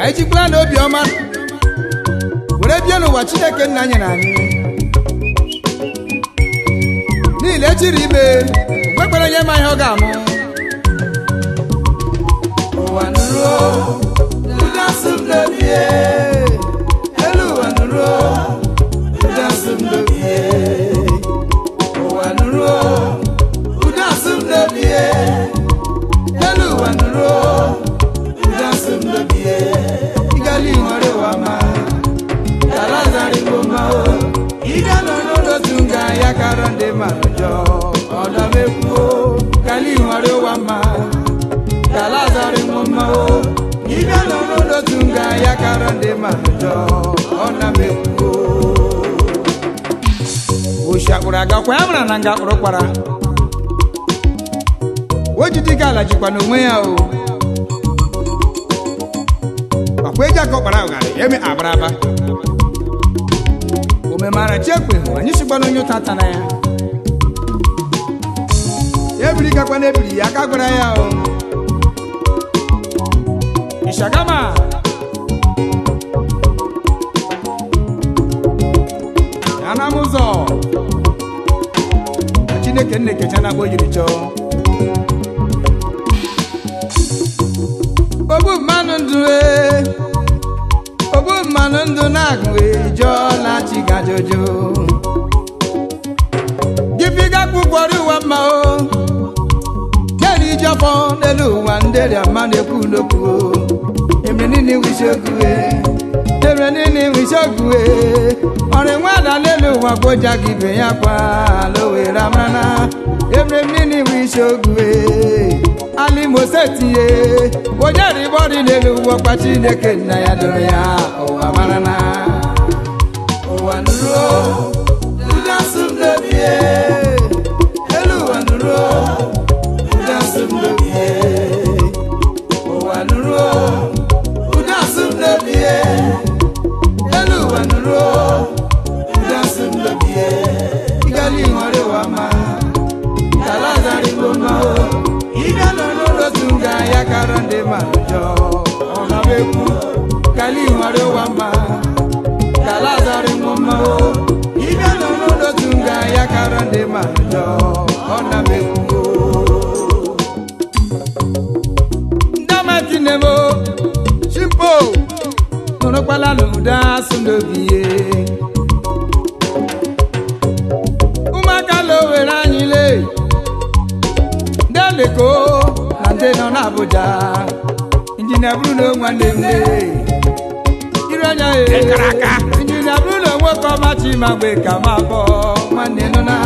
anyị jikwala na obiọma were bịa n'ụwa Chineke nna nyere anyị niile echiri ime okwekwere nye ma ihe ọ ga-amụ ụwa nụrụ ụda asụm n'obie elu ụwa nụrụ ụda asụm n'obie ụwa nụrụ ụda asụm n'obie elu ụwa nụrụ ụda asụm n'obie igali nwere ụwa ma kalazari ngoma o iga nọ n'otu nga ya kara ndị mmadụ jọọ ọdọmekwu kali nwere ụwa ma kalazari ngoma o iga nọ n'otu nga ya kara ndị mmadụ jọọ ọdọmekwu oshakpụrụ agakwa ya mara na nga kpụrụ kwara ojidi gala jikwa n'onwe ya o akwa eji aka ọkpara ụgharị eme abaraba omemara chekwe anyị sikwa n'onye ụtata na ya ebiri gakwa n'ebiri ya aka gwara ya o ishagama ya na mụzọ Chineke nne kecha na gbojiri chọọ obu mmanụ ndụ obu mmanụ ndụ na-agụ ijọla chigajojo gibiga kwụkwọrọ ụwa mma o keri ijọfọ n'elu ụwa nderi ama na-ekwu n'okwu emrenini wisogue ọrị nwada n'elu ụwa kpoja gị ibe ya kwa lowere amana emrenini wisogue alimosetie onye ribọdị n'elu ụwa kwa Chineke nna ya doro ya ụwa marana ụwa nụrụ ụda asụm n'obie elu ụwa nụrụ ụda asụm n'obie ụwa nụrụ ụda asụm n'obie elu ụwa nụrụ ụda asụm n'obie igali nwere ụwa ma kalazari ngoma o iga nọ n'otu nga ya kara ndị mmadụ jọọ ọnamekwu kali nwere ụwa mma kalazari ngoma o iga nọ n'otu nga ya kara ndị mmadụ jọọ ọnamekwu ndamatinem chimpo nụrụkwala n'ụda asụ n'obie ụmụaka lowere anyị lee Leko na ndị nọ n'Abuja injinia Bruno nwanne m iru anya injinia Bruno nwoke ọmachi ma mgbe ka ma bọ nwanne nọ na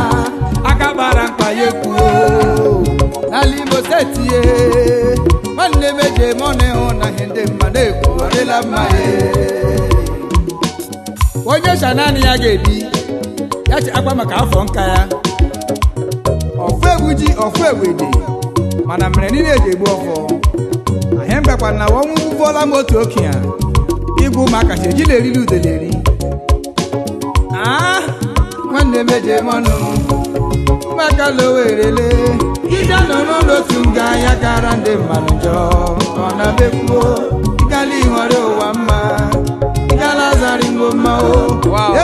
aka gbara mkpa ya ekwuo n'ala Imo steeti nwanne meje mọna ịhụ na ihe ndị mmadụ ekwu ọdịla mma onye shanani ya ga-ebi ya chi akwa maka afọ nka ya ofu egwu ji ofu egwede mana mere niile eji egbu ọfọ ahịa mbakwa na ọnwụ ụgbọla m otu okenye igwu maka ejila eriri udeleri nwanne meje mọnụ maka lowerele ịbịa nọ n'otu nga ya kara ndị mmadụ jọọ ọ na-bekwuo ịgala nwere ụwa mma ịgala zari ngoma o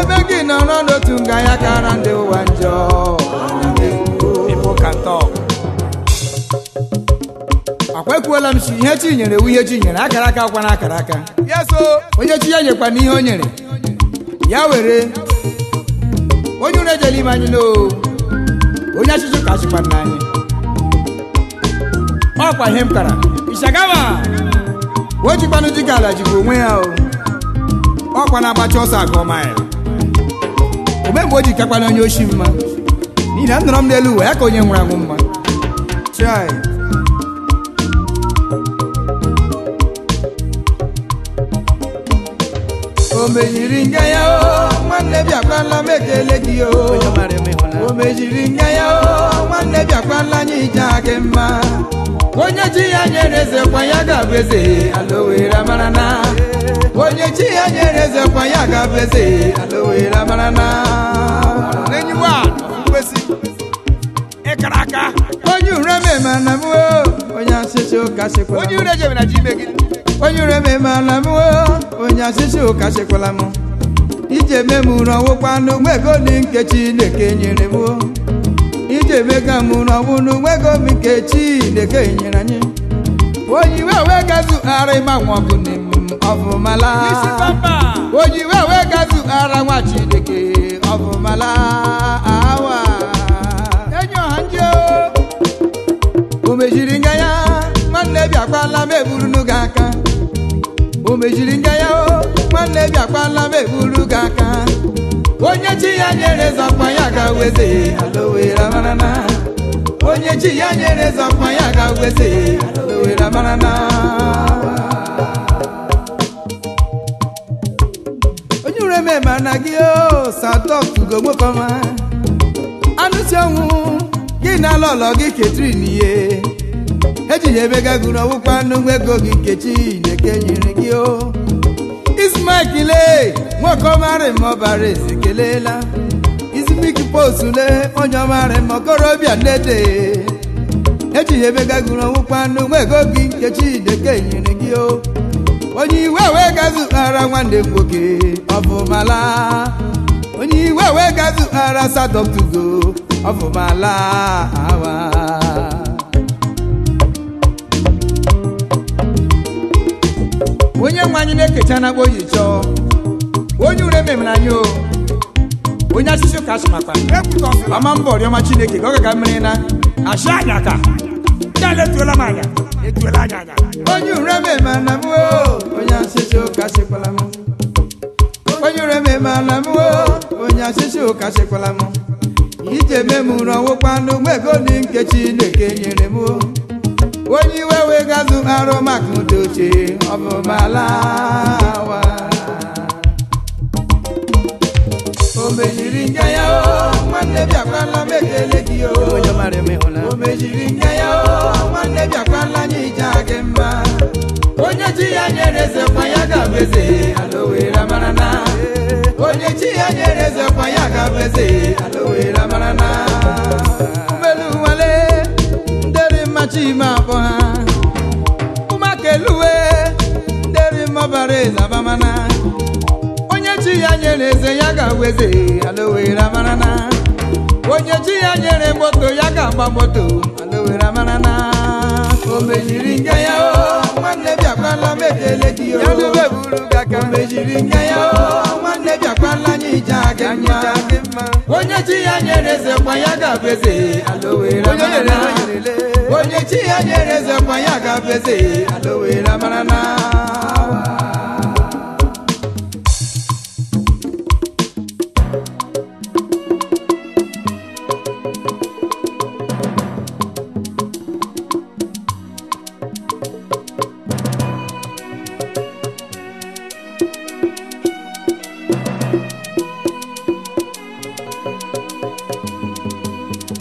ebe gị nọ n'otu nga ya kara ndị ụwa njọ akwekwuola m si ihe chi nyere ewu ihe chi nyere akara aka akwa na akara aka ya so onye chi ya nyekwa n'ihe o nyere ya were onye unu ejela ime anyị n'o onye achịchị ka achịkwa nna anyị ọkwa ihe m kara Ishagama o jikwanụ dịka ala jikwa onwe ya o ọkwa na-agbacha ọsọ aga ọma ya omegbe o jikakwana onye oshi mma n'ihi na m nọrọ m n'elu ụwa ya ka onye nwụrụ anwụ mma chai o mejiri nga ya o nwanne bịakwala m ekele gị o o mejiri nga ya o nwanne bịakwala anyị ije gị mma onye chi ya nyere eze kwa ya ga-abụ eze alowere mara na onye chi ya nyere eze kwa ya ga-abụ eze alowere mara na n'enyiwa mgbesi ịkara aka onye ure mema na m onye asịsị ụka sịkwa onye ure jebe na ji ime gị onyure me mana mu onya sisi ka sekwala mu ije me mu ro wo panu gwego ni nkechi neke nyere mu ije me ga mu ro wo nu gwego mi nkechi neke nyere anyi oyi we gazu ara ma won bu ni ofumala oyi we gazu ara wa chineke ofumala awa enyo hanjo o mejiringa ya manne bi akpala me buru gaka o mejiringa ya o manne bi akpala me buru gaka onye chi ya nyere zakwa ya ga weze alowe ramanana onye chi ya nyere zakwa ya ga weze alowe ramanana onyure me managi o sa talk to go mokoma anu ti ohun gina lolo gi ketrini ye ejiye bega guna wupa nu gwego gi kechi neke nyiri gi o ismaikile moko mare mo bare sikelela ismiki posule onyo mare mo korobia nede ejiye bega guna wupa nu gwego gi kechi neke nyiri gi o onyi wewe gazu ara nwande mboke ofumala onyi wewe gazu ara sadok to go ofumala awa onye nwanyi na-ekecha na boyi cho onye ure memna nyo onye asisi ka asmakwa ama mbori ọma Chineke ka ọ ga mmiri na asha anya ka ya letuola m anya etuola anya onye ure memna mu onye asisi ka asịkwala m onye ure memna mu onye asisi ka asịkwala m ije memuru ọwụkwa n'ugwego ni nke Chineke nyere m onye wewe gazu aro makudoche ofumalawa o mejiri nga ya o nwanne bịakwala mekele gị o mejiri nga ya o nwanne bịakwala nyija gị mma onye chi ya nyere zekwa ya ga-abeze alowe ramarana onye chi ya nyere zekwa ya ga-abeze alowe ramarana umelu wale chima boha umakeluwe nderi mobare zabamana onye chi ya nyere eze ya ga weze alowe ramarana onye chi ya nyere moto ya ga gba moto alowe ramarana o mejiri nga ya o nwanne bịakwala mekele gị o ya buru gaka mejiri nga ya o nwanne bịakwala nyija gị mma onye chi ya nyere eze kwa ya ga weze alowe ramarana onye chi ya nyere zekwa ya ga-abeze alowe ramarana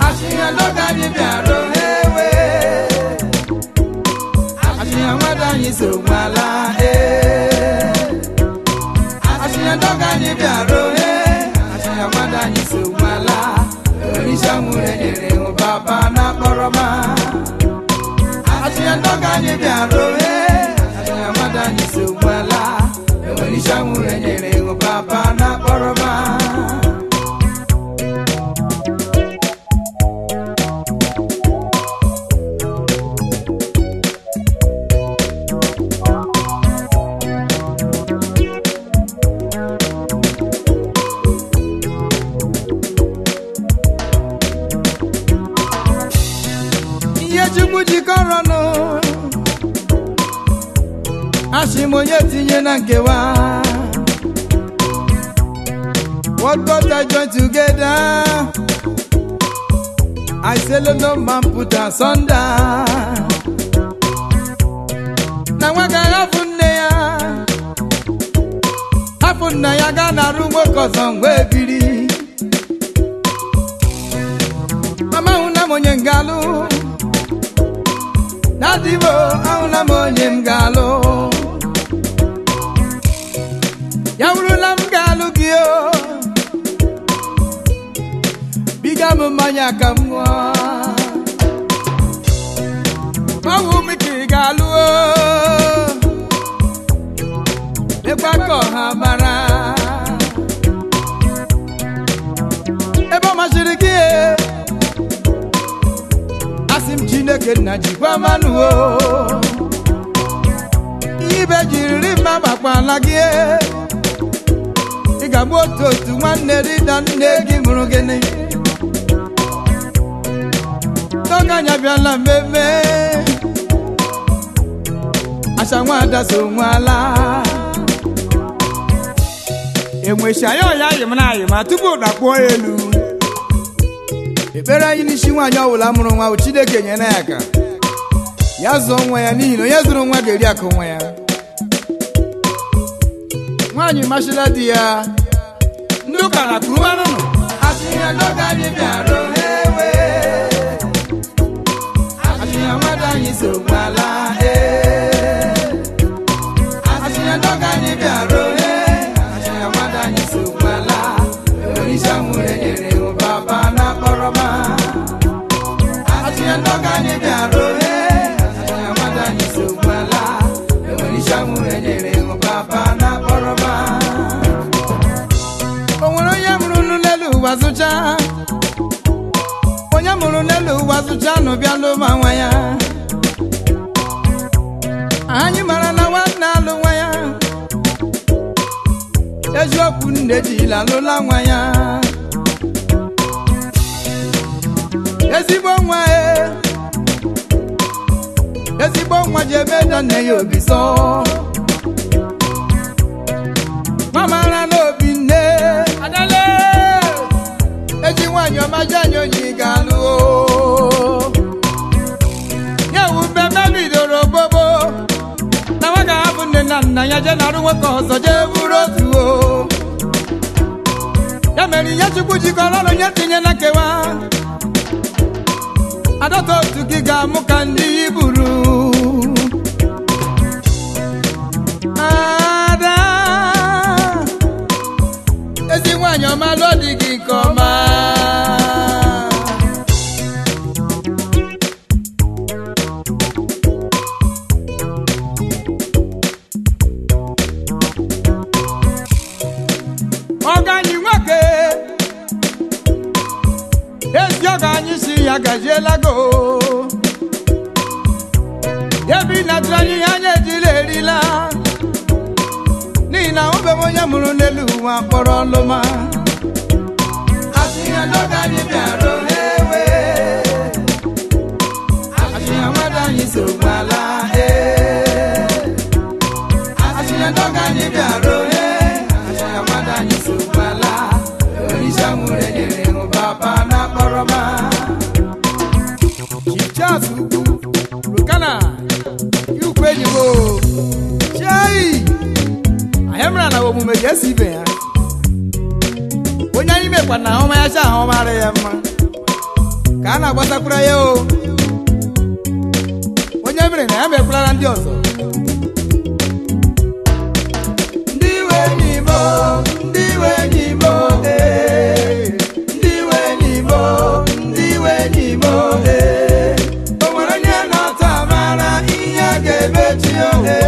ashiya logani biaro so mala ashiya ndoga ni biaro ashiya wada ni so mala orisha mure nyere o baba na koroma ashiya ndoga ni biaro ashiya wada ni so mala orisha mure nyere o baba na koroma Ashimonye tinye na nkewa what God I join together I say let no man put asunder na waga hafunne ya ga na rumo kozongwe biri mama una monye ngalu nadivo auna monye ngalo Yaurula mgalu gio Biga mumanya kamwa Mawu miki galu mekwa ka ọha mara ebe ọ masịrị gị asị m Chineke nna jikwa mmanụ ibe jiriri mma gbakwala gị ị ga-abụ otu nwanne rịda nne gị mụrụ gịnị n'oge anya bịala mmemme acha nwada so nwala enwecha ya ọya yị m na ayị ma tupu dakpuo elu ekpere anyị n'isi nwaanyị ọbụla mụrụ nwa bụ Chineke nyere ya aka ya zụọ nwa ya n'ihi na onye zụrụ nwa ga-eri akụ nwa ya nwaanyị machila di ya ndị ụka na kwuru mmanụ nọ asịnya n'oge anyị bịara ewe asịnya nwada anyị so nwala asịnya n'oge anyị bịara asịnya nwada anyị so nwala onyeisi amụrụ enyere baba na kpọrọma asịnya n'oge anyị bịara asịnya nwada anyị so nwala onyeisi amụrụ enyere baba na kpọrọma o nwere onye mụrụ n'elu ụwa zụcha onye mụrụ n'elu ụwa zụcha nụ bịa lụma nwa ya anyị mara na nwanne alụ nwa ya eziokwu nne jila lụla nwa ya ezigbo nwa ezigbo nwa ji ebe da nne ya obi sọ nwa mara n'obi nne adale eji nwaanyị ọma ji anya onye ga-alụ ya wu mmemme bidoro bobo na nwa ga-ahapụ nne na nna ya je narụ nwoke ọzọ jee bụrụ otu ya mere ihe Chukwu jikọrọ ọrụ nye tinye na nkewa adọta otu gị ga-amụ ka ndị iburu ada ezi nwaanyị ọma lụọ di gị nke ọma ọganyị nwoke ezi ọganyị si ya gajielago ebi na trani anya ejila erila n'ihi na obe onye mụrụ n'elu ụwa kpọrọ ọlụma asịnya n'oge anyị bịara ewe asịnya nwada anyị so nwala asịnya n'oge anyị bịara asịnya nwada anyị so nwala onyeisi amụrụ enyere baba na kpọrọma Chichas ugwu Rukana ukwu enyi m chai anyị mara na omume ga-esi ibe ya onye anyị mekwa na ahụma ya cha ahụ mara ya mma ka a na-agbasakwara ya onye mere na ya mekwara ndị ọzọ ndị iwe enyi m ndị iwe enyi m ndị iwe enyi m ndị iwe enyi m o nwere onye nọta mara ihe ga-emechi ohe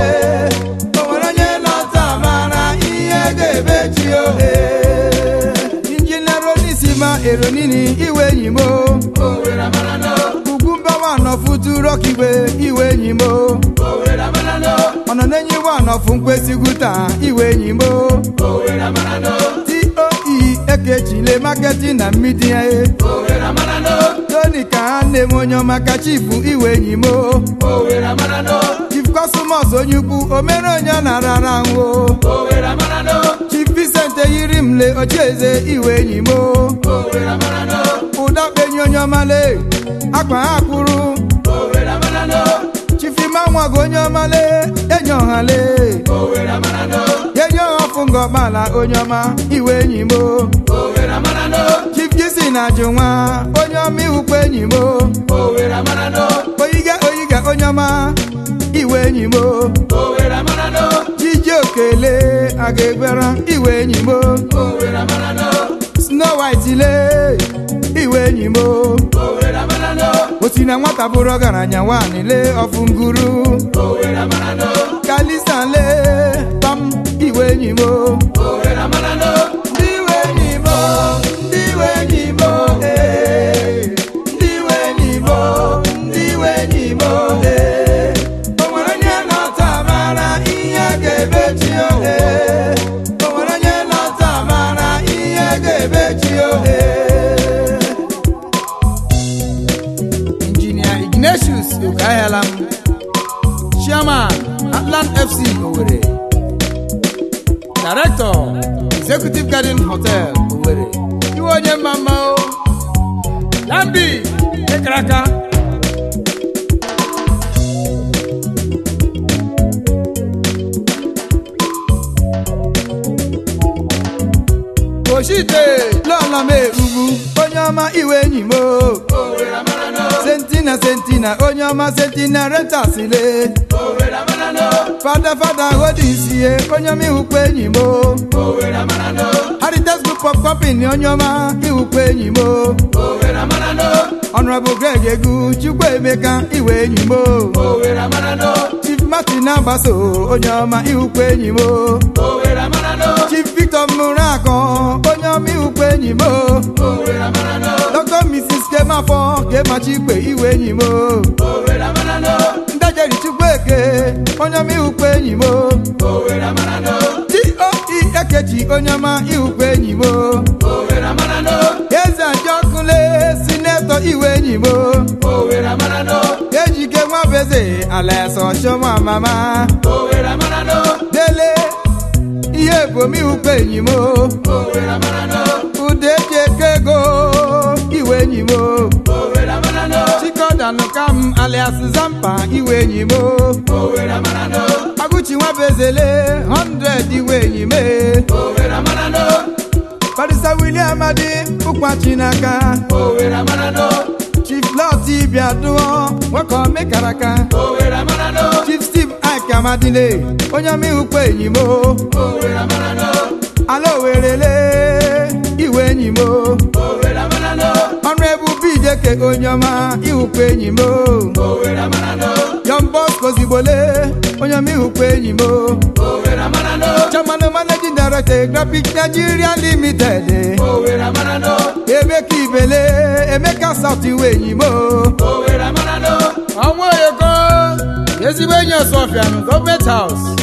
o nwere onye nọta mara ihe ga-emechi ohe injinia n'isi ma eronini iwe enyi m ugwu mbawa nọfutu rọkigwe iwe enyi m ọnọ n'enyi wa nọfu mkpesigwuta iwe enyi m ekechile marketing na media Tony ka nne m onye maka chifu iwe enyi m Chief Cosmos onye ukwu omere onye na-arara nwo Chief Vincent yiri m le ochieze iwe enyi m ụda kpenye onye ọmale akwa ha kwuru Chief Imanwago onye ọmale enye ọhale enye ọfụ ngọkpala onye ọma iwe enyi m Chief Jisi na ajụ nwa onye ọma iwukwe enyi m oyiga onye ọma iwe enyi m Chiji okele aga egbera iwe enyi m Snow White le iwe enyi m osi na nwata bụrụ ọgaranya nwaanyị le ọfụ nguru Kalisa le pam iwe enyi mo Owere amarano ndị we enyi mo ndị we enyi mo ndị we enyi mo ndị we enyi mo o nwere onye na-ata mara ihe ga-emechi ohe o nwere onye na-ata mara ihe ga-emechi ohe Engineer Ignatius Okayalam Chairman Atlant FC Owerri Director Executive Garden Hotel Owerri Iwo onye mama o Lambi Ekraka Oshite Lola me ugwu onye ọma iwe enyi mo Owere amarano Sentina onye ọma Sentina rentasile Owere amarano Fada hodisiye onye ọma ihukwe enyi mo Owere amarano Heritage Group of Company onye ọma ihukwe enyi mo Owere amarano Honorable Greg Egu Chukwuemeka iwe enyi mo Owere amarano Chief Martin Abaso onye ọma ihukwe enyi mo Owere amarano Chief Victor Murako onye ọma ihukwe enyi mo Owere amarano Dr. Mrs. Kemafo Kemachikwe iwe enyi mo Owere amarano Ndajeri Chukwueke onye ọma ihukwe enyi mo Owere amarano D.O.E. Ekechi onye ọma ihukwe enyi mo Owere amarano Eze Ajokunle Senator iwe enyi mo Owere amarano Ejike Nwabeze Alaso Shoma Mama Owere amarano Dele ihe bomi ihukwe enyi mo Owere amarano Udejekego iwe enyi mo Owere amarano Chikodanukam alias Zampa iwe enyi mo Owere amarano Aguchi Nwabezele 100 iwe enyi me Owere amarano Barrister William Adi Ukwa Chinaka Owere amarano Chief Loti Biaduo Wako Mekaraka Owere amarano Chief Steve Akamadile Onyami ihukwe enyi mo Owere amarano Alo werele iwe enyi mo Owere amarano Honorable BJK Onyama ihukwe enyi mo Owere amarano Young Bosco Zibole Onyama ihukwe enyi mo Owere amarano Chairman Managing Director Graphic Nigeria Limited Owere amarano Ebeki Ibele Emeka South iwe enyi mo Owere amarano Ọmọ Eko Ezigbo enyi Ọsọfịa Government House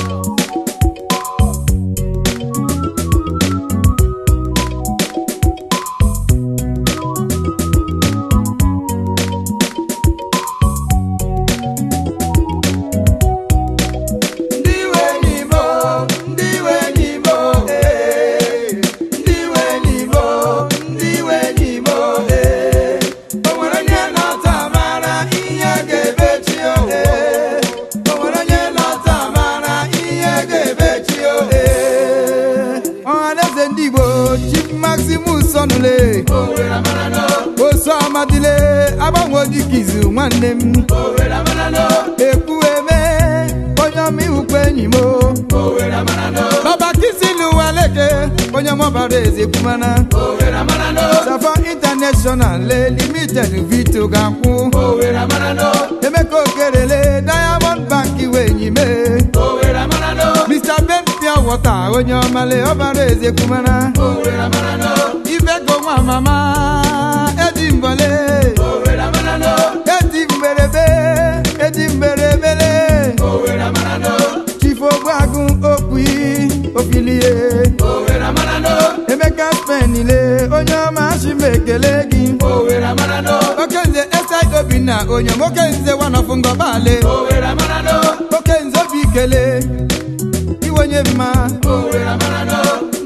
Owere amarano Oso Amadile Abanwo Dikizu nwanne m Owere amarano Ekwueme onye ọma ihukwe enyi mo Owere amarano Baba Kisilu Waleke onye ọma bara eze kwumana Owere amarano Safa International Limited Vito Gankwu Owere amarano Emeka Okerele Diamond Bank iwe enyi me Owere amarano Mr. Ben Pure Water onye ọma le ọbara eze kwumana Owere amarano Ibeko nwa mama Edi Mbole Owere amarano Edi Mberebele Owere amarano Chief Ogwagun Okwi Ofilie Owere amarano Emeka Spenile onye ọma Ashimekele gị Owere amarano Okenze Esai Obinna onye Okenze Wanofu Ngobale Owere amarano Okenze Obikele Iwenye mma Owere amarano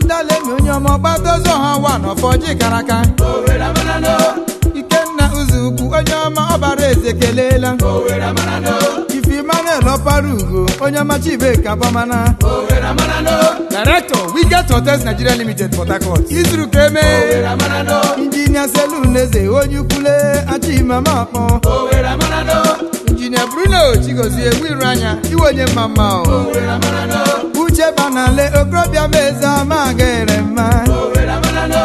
Ndalemi onye ọma Gbatozo ha Wanofu Jikaraka Owere amarano Ikenna Uzuku onye ọma ọbara eze kelela Owere amarano Ifimane Loparugo onye ọma Chibeka Bamana Owere amarano Director Wiget Hotels Nigeria Limited Port Harcourt Izuru Keme Owere amarano Engineer Seluneze onye ukwule Achimama Akpọ Owere amarano Engineer Bruno Chigozie Wiranya Iwenye mama Owere amarano Uche Banale Okrobia Meza Magere mma Owere amarano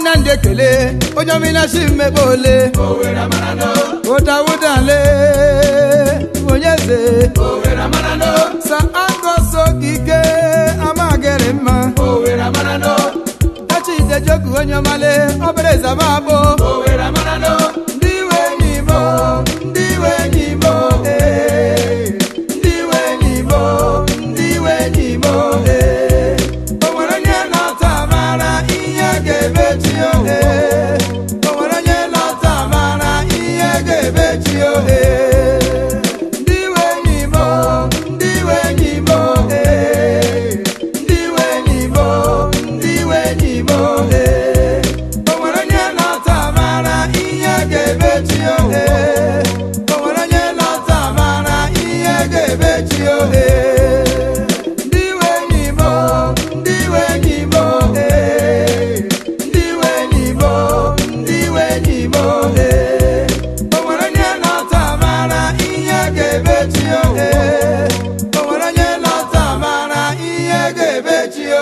Nande kele onyomina shimebole Owere amarano Odawudale Onyeze Owere amarano Sa ango sokike amagere mama Owera manano Tachi de joku onyomale Obere zababo Owera manano Ndiwe nimo Ndiwe nimo Ndiwe nimo Ndiwe nimo Oweranye lota mara Iye gebetio Oweranye lota mara Iye gebetio Ndiwe nimo Ndiwe nimo Ndiwe nimo Ndiwe nimo Oweranye lota mara Iye gebetio Oweranye lota mara Iye gebetio Ndiwe nimo Ndiwe nimo Ndiwe nimo Ndiwe nimo Oweranye lota mara Iye gebetio Oweranye lota mara Iye gebetio